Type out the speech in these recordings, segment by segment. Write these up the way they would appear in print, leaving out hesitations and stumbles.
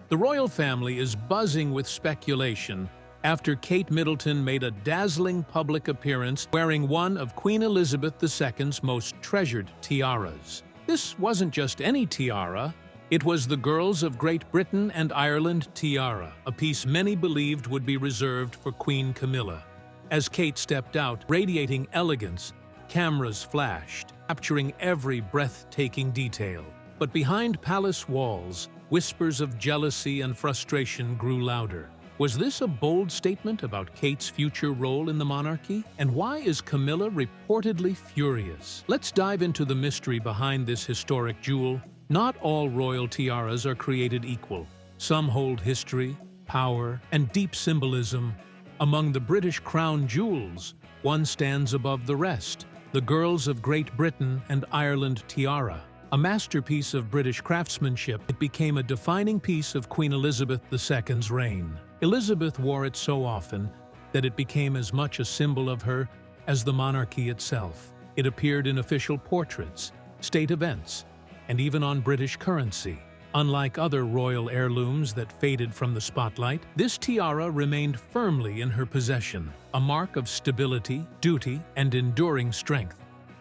The royal family is buzzing with speculation after Kate Middleton made a dazzling public appearance wearing one of Queen Elizabeth II's most treasured tiaras. This wasn't just any tiara, it was the Girls of Great Britain and Ireland tiara, a piece many believed would be reserved for Queen Camilla. As Kate stepped out, radiating elegance, cameras flashed, capturing every breathtaking detail. But behind palace walls, whispers of jealousy and frustration grew louder. Was this a bold statement about Kate's future role in the monarchy? And why is Camilla reportedly furious? Let's dive into the mystery behind this historic jewel. Not all royal tiaras are created equal. Some hold history, power, and deep symbolism. Among the British crown jewels, one stands above the rest, the Girls of Great Britain and Ireland tiara. A masterpiece of British craftsmanship, it became a defining piece of Queen Elizabeth II's reign. Elizabeth wore it so often that it became as much a symbol of her as the monarchy itself. It appeared in official portraits, state events, and even on British currency. Unlike other royal heirlooms that faded from the spotlight, this tiara remained firmly in her possession, a mark of stability, duty, and enduring strength.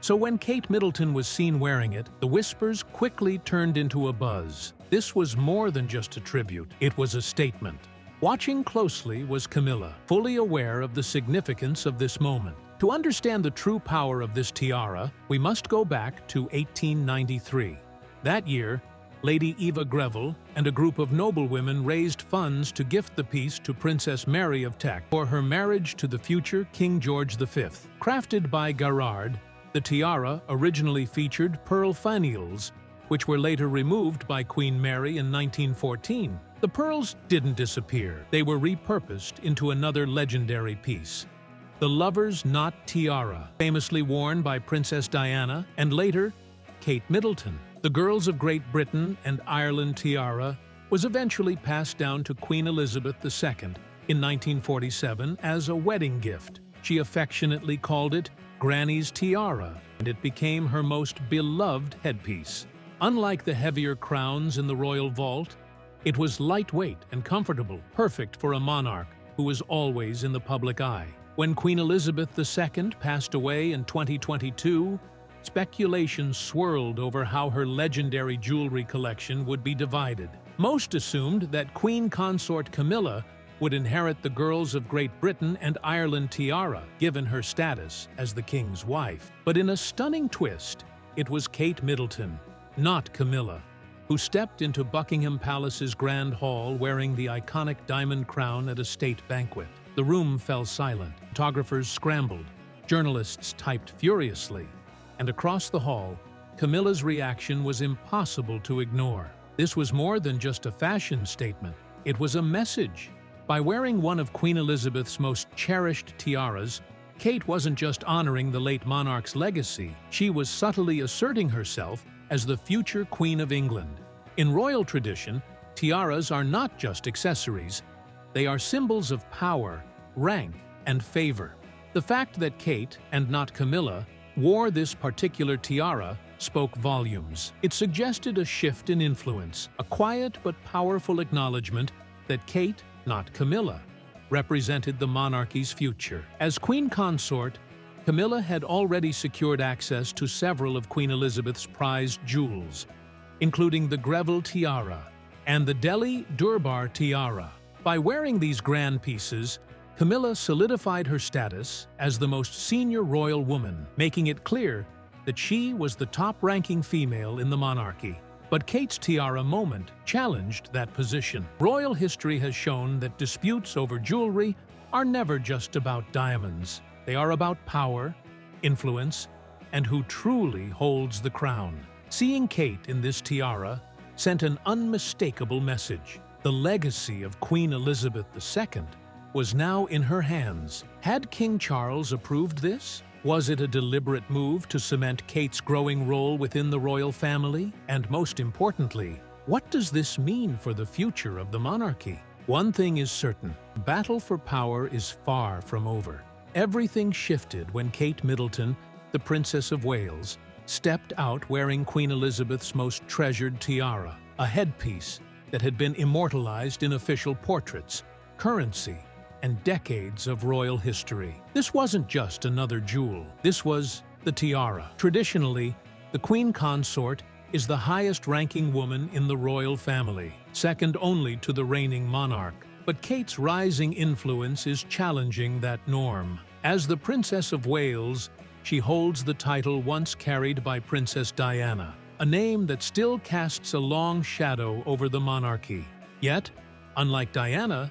So when Kate Middleton was seen wearing it, the whispers quickly turned into a buzz. This was more than just a tribute, it was a statement. Watching closely was Camilla, fully aware of the significance of this moment. To understand the true power of this tiara, we must go back to 1893. That year, Lady Eva Greville and a group of noblewomen raised funds to gift the piece to Princess Mary of Teck for her marriage to the future King George V. Crafted by Garrard, the tiara originally featured pearl finials, which were later removed by Queen Mary in 1914. The pearls didn't disappear, they were repurposed into another legendary piece. The Lover's Knot Tiara, famously worn by Princess Diana and later Kate Middleton. The Girls of Great Britain and Ireland tiara was eventually passed down to Queen Elizabeth II in 1947 as a wedding gift. She affectionately called it Granny's Tiara, and it became her most beloved headpiece. Unlike the heavier crowns in the royal vault, it was lightweight and comfortable, perfect for a monarch who was always in the public eye. When Queen Elizabeth II passed away in 2022, speculation swirled over how her legendary jewelry collection would be divided. Most assumed that Queen Consort Camilla would inherit the Girls of Great Britain and Ireland tiara, given her status as the king's wife. But in a stunning twist, it was Kate Middleton, not Camilla, who stepped into Buckingham Palace's Grand Hall wearing the iconic diamond crown at a state banquet. The room fell silent, photographers scrambled, journalists typed furiously, and across the hall, Camilla's reaction was impossible to ignore. This was more than just a fashion statement, it was a message. By wearing one of Queen Elizabeth's most cherished tiaras, Kate wasn't just honoring the late monarch's legacy, she was subtly asserting herself as the future Queen of England. In royal tradition, tiaras are not just accessories, they are symbols of power, rank, and favor. The fact that Kate, and not Camilla, wore this particular tiara spoke volumes. It suggested a shift in influence, a quiet but powerful acknowledgement that Kate, not Camilla, represented the monarchy's future. As Queen Consort, Camilla had already secured access to several of Queen Elizabeth's prized jewels, including the Greville tiara and the Delhi Durbar tiara. By wearing these grand pieces, Camilla solidified her status as the most senior royal woman, making it clear that she was the top-ranking female in the monarchy. But Kate's tiara moment challenged that position. Royal history has shown that disputes over jewelry are never just about diamonds. They are about power, influence, and who truly holds the crown. Seeing Kate in this tiara sent an unmistakable message. The legacy of Queen Elizabeth II was now in her hands. Had King Charles approved this? Was it a deliberate move to cement Kate's growing role within the royal family? And most importantly, what does this mean for the future of the monarchy? One thing is certain, the battle for power is far from over. Everything shifted when Kate Middleton, the Princess of Wales, stepped out wearing Queen Elizabeth's most treasured tiara, a headpiece that had been immortalized in official portraits, currency, and decades of royal history. This wasn't just another jewel. This was the tiara. Traditionally, the queen consort is the highest-ranking woman in the royal family, second only to the reigning monarch. But Kate's rising influence is challenging that norm. As the Princess of Wales, she holds the title once carried by Princess Diana, a name that still casts a long shadow over the monarchy. Yet, unlike Diana,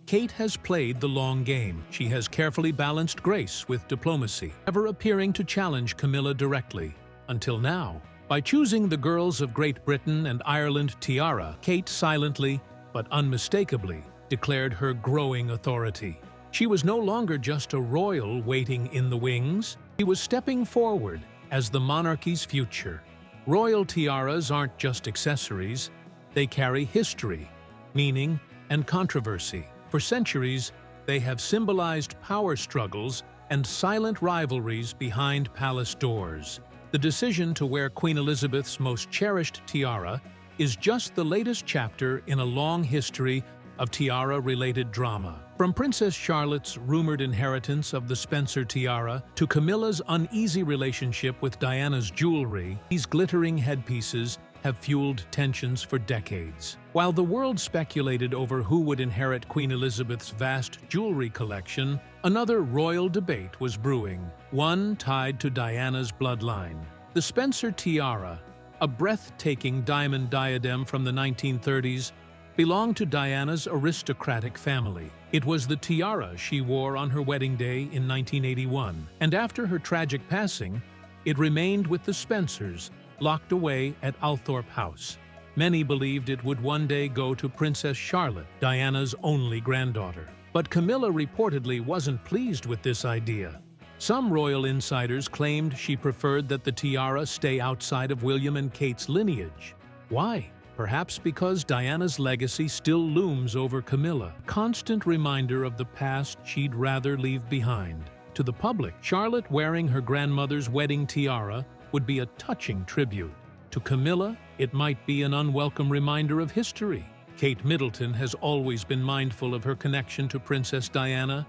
Kate has played the long game. She has carefully balanced grace with diplomacy, never appearing to challenge Camilla directly, until now. By choosing the girls of Great Britain and Ireland tiara, Kate silently, but unmistakably, declared her growing authority. She was no longer just a royal waiting in the wings. She was stepping forward as the monarchy's future. Royal tiaras aren't just accessories. They carry history, meaning, and controversy. For centuries, they have symbolized power struggles and silent rivalries behind palace doors. The decision to wear Queen Elizabeth's most cherished tiara is just the latest chapter in a long history of tiara-related drama. From Princess Charlotte's rumored inheritance of the Spencer tiara to Camilla's uneasy relationship with Diana's jewelry, these glittering headpieces have fueled tensions for decades. While the world speculated over who would inherit Queen Elizabeth's vast jewelry collection, another royal debate was brewing, one tied to Diana's bloodline. The Spencer tiara, a breathtaking diamond diadem from the 1930s, belonged to Diana's aristocratic family. It was the tiara she wore on her wedding day in 1981, and after her tragic passing, it remained with the Spencers, locked away at Althorpe House. Many believed it would one day go to Princess Charlotte, Diana's only granddaughter. But Camilla reportedly wasn't pleased with this idea. Some royal insiders claimed she preferred that the tiara stay outside of William and Kate's lineage. Why? Perhaps because Diana's legacy still looms over Camilla, a constant reminder of the past she'd rather leave behind. To the public, Charlotte wearing her grandmother's wedding tiara would be a touching tribute. To Camilla, it might be an unwelcome reminder of history. Kate Middleton has always been mindful of her connection to Princess Diana,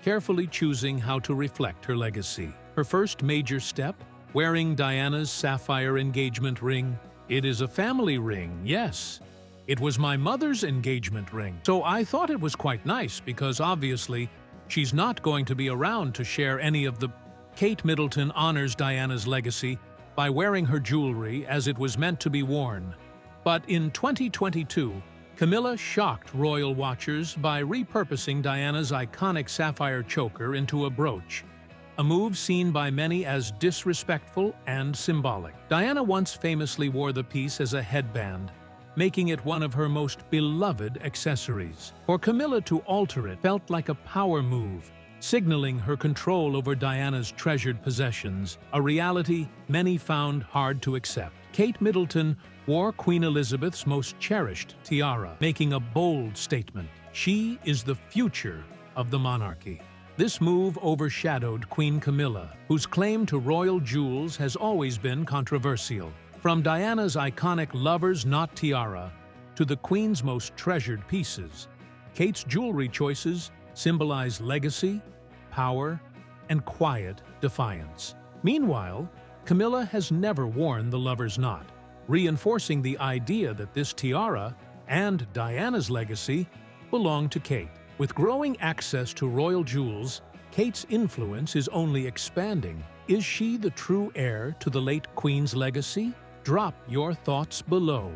carefully choosing how to reflect her legacy. Her first major step, wearing Diana's sapphire engagement ring. It is a family ring, yes. It was my mother's engagement ring, so I thought it was quite nice because obviously she's not going to be around to share any of the. Kate Middleton honors Diana's legacy by wearing her jewelry as it was meant to be worn. But in 2022, Camilla shocked royal watchers by repurposing Diana's iconic sapphire choker into a brooch, a move seen by many as disrespectful and symbolic. Diana once famously wore the piece as a headband, making it one of her most beloved accessories. For Camilla to alter it felt like a power move, signaling her control over Diana's treasured possessions, a reality many found hard to accept. Kate Middleton wore Queen Elizabeth's most cherished tiara, making a bold statement. She is the future of the monarchy. This move overshadowed Queen Camilla, whose claim to royal jewels has always been controversial. From Diana's iconic Lovers Not tiara to the Queen's most treasured pieces, Kate's jewelry choices symbolize legacy, power, and quiet defiance. Meanwhile, Camilla has never worn the Lover's Knot, reinforcing the idea that this tiara and Diana's legacy belong to Kate. With growing access to royal jewels, Kate's influence is only expanding. Is she the true heir to the late Queen's legacy? Drop your thoughts below.